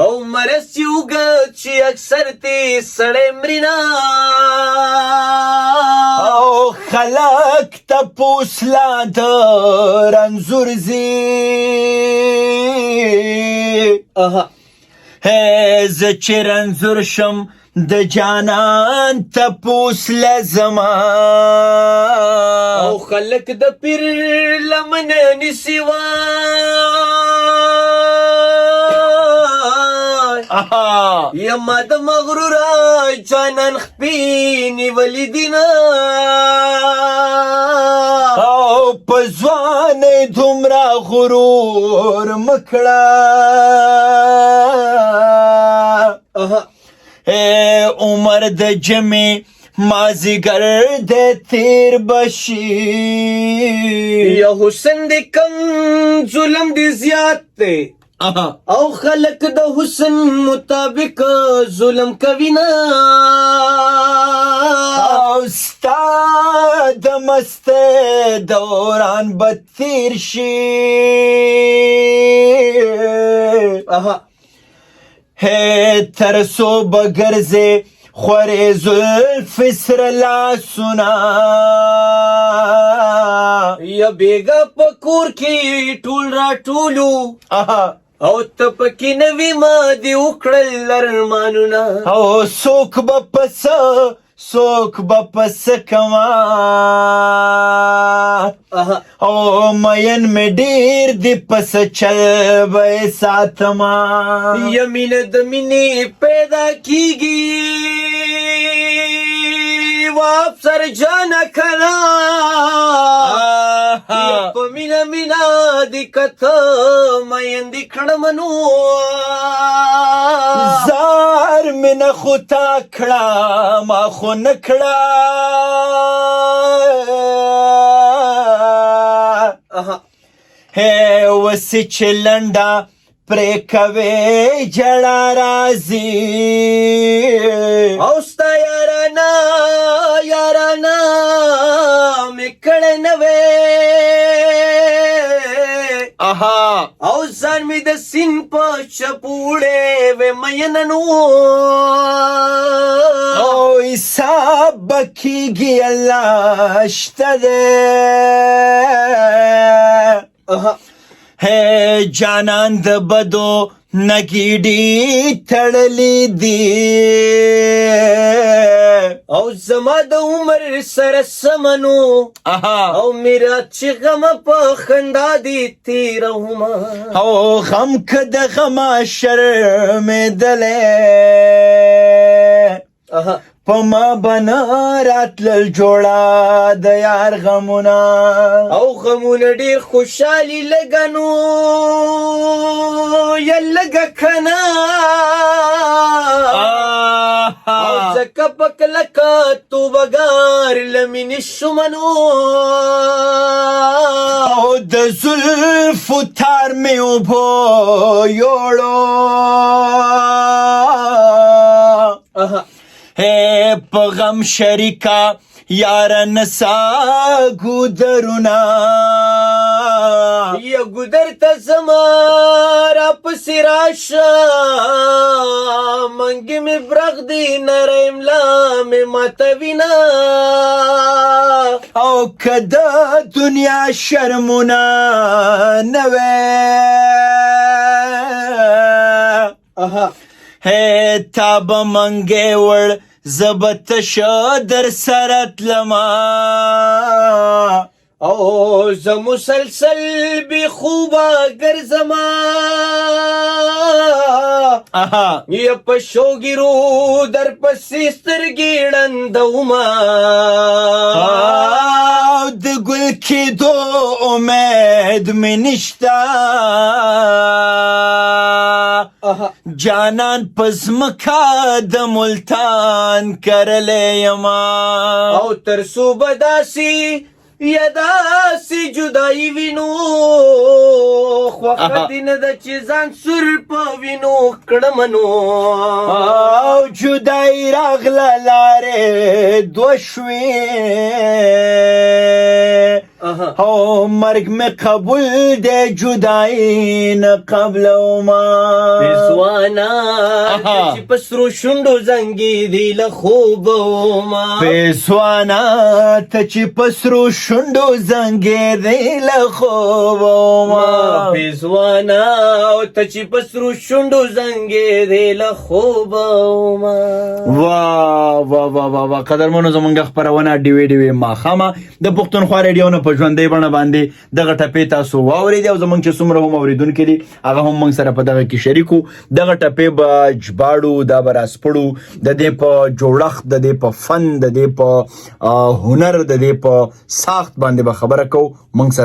او مرس چې اوږد چې اکثر تې سړی مرینا او خلق تپوس لا د رنځور ځي زه چې رنځور شم د جانان تپوس لزما او خلق د پیر لمن نیسي یما د مغرورا جانان خپې نیولې دینه او په ځوانۍ دومره غرور مکړه عمر د جمع مازیګر د تیر بشي یا حسن د کم ظلم دی زیات دی او خلق د حسن مطابق ظلم کوي نه او ستا د مست دوران به تیر شي تر څو به ګرځې خورې زلف سره لاسونه یا بیګا په کور کې ټول راټولو او ته پکې نه وې ما دې وکړل ارمانونه او څوک به پس کما او مین مې ډېر دی پس چل به ساتما یمین د مینې پیدا کیږي وافسر جانا کنا په مینا مینا دی کته مین دی کړمنو زار مینه خو تا کړه ما خو نه کړه وسې چې لنډه پرې کوې جړا راځي او ستا یارانه مې کړی نه وې او ځان مې د سیند په چپوړې وې میننو او حساب به کېږي الله شته دی جانان د بدو نګیډي تړلې دي او زما د عمر سره سمنو او میرا چې غم په خندا دي تیروما او غم که د غما شرمېدلې په ما بنا راتلل جوړه د یار غمونه او غمونه ډېر خوشحالي لګنو یا لګه کنه او ځکه په کلکه توبهګار لمینې شومنو او د زلفو تار مې اوبو یوړو په غم شریکا یار نسا ګودرونه یا ګودر ته زما راپسې راشه منګې مې برغدي نری املا مې ماتوینه او که د دنیا شرمونه نه وې تا به منګې وړ زه به تشه در سره تلمه او زه مسلسل بې خوبه ګرځمه یا په شوګیرو در پسې سترګې ړندومه د ګل کېدو امید مې نشته جانان په ځمکه د ملتان کرلی یما او تر څو به داسې یا داسې جدایي وینو خوښه دې نه ده چې ځان سور په وینو کړمنو او جدایي راغله لارې دوه شوې او مرگ میں قبول دے جدائی نه قبل ما پیزوانا چې پسرو شونډو زنګي دی له خوبو ما پیسوانا ته چې پسرو شونډو زنګې دی له خوبو ما پیزوانا ته چې پسرو شونډو زنګي دی له خوبو ما واه واه واه واه واه قدرمنو زمونږ خپرونه ډیوي ډیوي ماښامه د پښتونخوا ریډیو نه په ژوندۍ بڼه باندې دغه ټپې تاسو واورېدې او زمونږ چې څومره هم اورېدونکي دي هغه هم موږ سره په دغه کې شریک وو دغه ټپې به ژباړو دا به راسپړو د دې په جوړښت د دې په فن د دې په هنر د دې په ساخت باندې به خبره کوو موږ سره